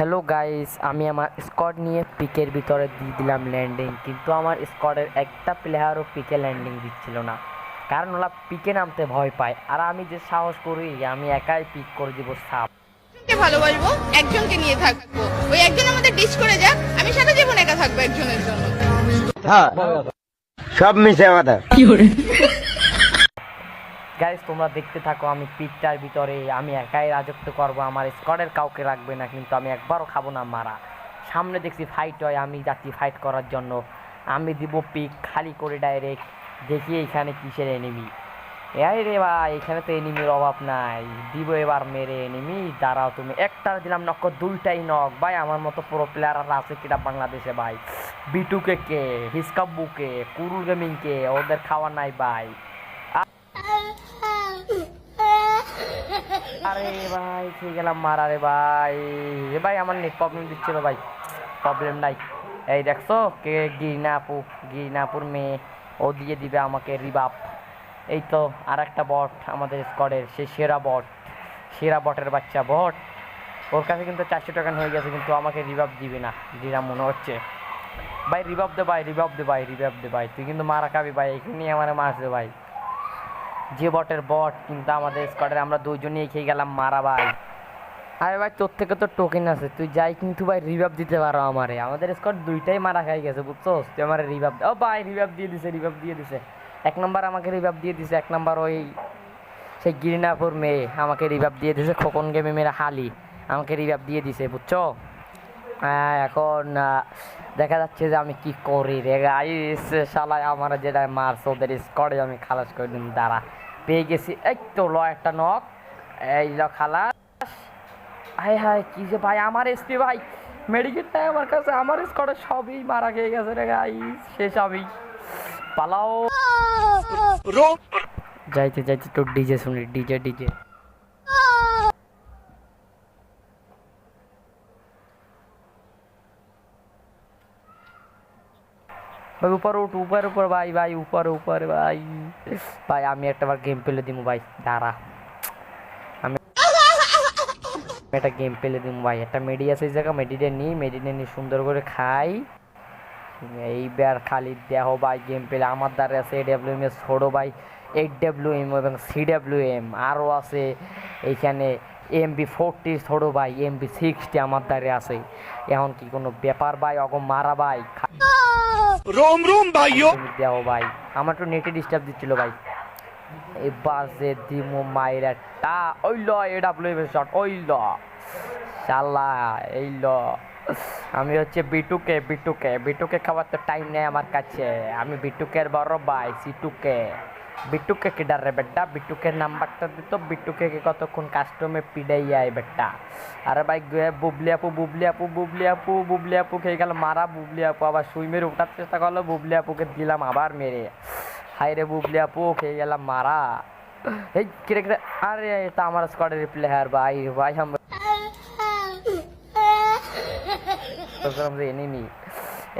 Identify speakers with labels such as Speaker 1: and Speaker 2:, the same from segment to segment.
Speaker 1: Hello guys, আমি আমার squad নিয়ে পিকের ভিতরে দিয়ে দিলাম ল্যান্ডিং, কিন্তু আমার স্কোয়াডের একটা প্লেয়ারও পিকে ল্যান্ডিং দিচ্ছিল না, কারণ ওরা পিকে নামতে ভয় পায়। আর আমি যে সাহস করি, আমি একাই পিক করে দিব সাপ।
Speaker 2: একজনকে ভালোবাসবো, একজনকে নিয়ে থাকবো, ওই একজন আমাদের ডিস করে যাক, আমি সারা জীবন একা থাকবো একজনের জন্য।
Speaker 3: হ্যাঁ, সব মিশে কথা।
Speaker 1: গাইস, তোমরা দেখতে থাকো, আমি পিকটার ভিতরে আমি একাই রাজত্ব করব, আমার স্কোয়াডের কাউকে রাখবে না, কিন্তু আমি একবারও খাবো না মারা। সামনে দেখছি ফাইট হয়, আমি যাচ্ছি ফাইট করার জন্য। আমি দিব পিক খালি করে ডাইরেক্ট, দেখি এখানে কিসের এনিমি। এই রে ভাই, এখানে তো এনিমির অভাব নাই, দিব এবার মেরে এনিমি। দাঁড়াও, তুমি একটা দিলাম নক, দুইটাই নক ভাই। আমার মতো প্রো প্লেয়ার আছে কিনা বাংলাদেশে ভাই? বিটুকে কে, হিসকাব্বুকে, কুরুল গেমিং কে, ওদের খাওয়া নাই ভাই। আরে ভাই, ঠিক গেলাম মারা রে ভাই। রে ভাই, আমার নেট প্রবলেম দিচ্ছিল ভাই। প্রবলেম নাই। এই দেখছো কে? গিরিনাপুর মেয়ে, ও দিয়ে দিবে আমাকে রিবাপ। এই তো আর একটা বট আমাদের স্কোয়াডের, সে সেরা বটের বাচ্চা বট। ওর কাছে কিন্তু 400 টাকা হয়ে গেছে, কিন্তু আমাকে রিবাপ দিবে না দিরা মনে হচ্ছে। ভাই রিবাপ দে ভাই, তুই কিন্তু মারা খাবি ভাই, এখানেই আমার মারছে ভাই। যে বটের বট, কিন্তু আমাদের স্কোয়াডের আমরা দুইজনই খেয়ে গেলাম মারা ভাই। আরে ভাই, তোর থেকে তো টোকেন আছে, তুই যাই কিন্তু ভাই রিভাইভ দিতে পারো আমারে। আমাদের স্কোয়াড দুইটাই মারা খাই গেছে, বুঝছো? তুই আমার রিভাইভ, ও ভাই রিভাইভ দিয়ে দিছে। 1 নম্বর আমাকে রিভাইভ দিয়ে দিছে, 1 নম্বর ওই সেই গিরিনাপুর মেয়ে আমাকে রিভাইভ দিয়ে দিছে। খোকন গেমে মেরা হালি আমাকে রিভাইভ দিয়ে দিছে, বুঝছো? এখন দেখা যাচ্ছে যে আমি কি করি রে গাইস। শালায় আমার যেটা মারছে ওদের স্কোয়াডে আমি খালাস করে দিন। দাঁড়া, পেয়ে গেছি। এই তো একটা নক, এই খালাস। হায় কি যে ভাই, আমার এসপি ভাই মেডিকেটটাই আমার কাছে, আমার স্কোয়াডে সবই মারা খেয়ে গেছে রে গাইস। শেষ আমি, পালাও। যাইতে তো ডিজে শুনি, ডিজে ভাই। উপর ভাই উপর ভাই। ভাই আমি একটাবার গেম পেলে দিব ভাই, দাঁড়া। আমি একটা গেম পেলে দিব ভাই। একটা মেডি আছে এই জায়গা, মেডিটা নিই সুন্দর করে খাই। এইবার খালি দেহ ভাই গেম পেলে। আমার দ্বারা আছে AWM এর ছোটো ভাই, 8WM এবং CWM, আরও আছে এইখানে MB40 ছোটো ভাই, MB60 আমার দ্বারে আছে। এখন কি কোনো ব্যাপার ভাই? অগম মারা ভাই,
Speaker 3: রোম ভাইও
Speaker 1: দেহ ভাই। আমার তো নেটে ডিস্টার্ব দিচ্ছিল ভাই। এবার যে দিমো মাইরাটা, ওইল AWM এর শট, ওইল শালা, এইল। আমি হচ্ছে বিটুকে খাওয়ার তো টাইম নেই আমার কাছে। আমি বিটুকের বড় ভাই বিটুকে কি ডারে বেটা? বিটুকের নাম্বারটা দিত, বিটুকে কতক্ষণ কাস্টমে পিডাই আয় বেটা। আরে ভাই বুবলি আপু খেয়ে গেল মারা। বুবলি আপু আবার সুই মেরে ওঠার চেষ্টা করলো, বুবলি আপুকে দিলাম আবার মেরে। হাই রে বুবলি আপু, খেয়ে গেলাম মারা। এই কিরে, আরে এটা আমার স্কোয়াডের প্লেয়ার ভাই আমরা এনিমি।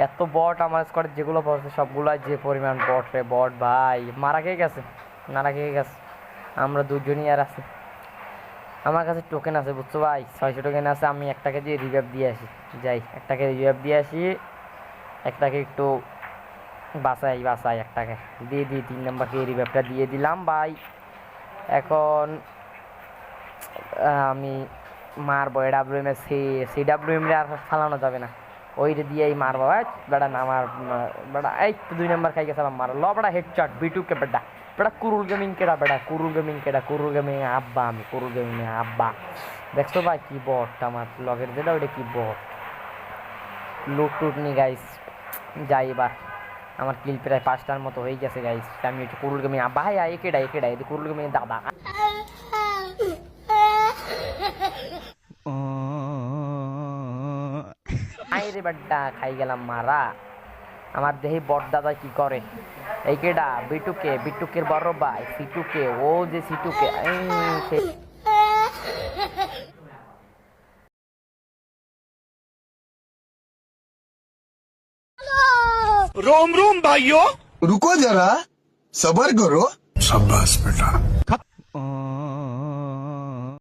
Speaker 1: এত বট আমার স্কোয়াডে, যেগুলো পড়ছে সবগুলো যে পরিমাণ বট রে বট ভাই। মারা খেয়ে গেছে। আমরা দুজনই আর আছে। আমার কাছে টোকেন আছে, বুঝছো ভাই? 600 টোকেন আছে। আমি একটাকে দিয়ে রিভাইভ দিয়ে আসি, একটাকে রিভাইভ দিয়ে আসি। একটাকে একটু বাঁচাই, একটাকে দিয়ে 3 নম্বরকে রিভাইভটা দিয়ে দিলাম ভাই। এখন আমি মারবো AWM এর CWM রে আর ফালানো যাবে না, ওই দিয়েই মারবো। বেটা না মার বেটা, এই তো 2 নম্বর খাই গেছে আমার। ল বেটা হেডশট বিটুকে বেটা। কুরুল গেমিং আব্বা। আমি কুরুল গেমিং আব্বা। দেখছো ভাই কি বট আমার লগের যেটা, ওইটা কি বট। লুট নি গাইস। যাই এবার, আমার কিল প্রায় 5টার মতো হয়ে গেছে গাইস। আমি হচ্ছে কুরুল গেমিং আব্বা। হাই একেডা কুরুল গেমিং দাদা। আইরে বাড্ডা, খাই গেলাম মারা। আমার দেহে বট দাদা কি করে? এই কেডা? বিটুকের বড় ভাই সিটুকে, ও যে সিটুকে।
Speaker 3: रोम भाइयों, रुको जरा, सबर करो। शाबाश बेटा।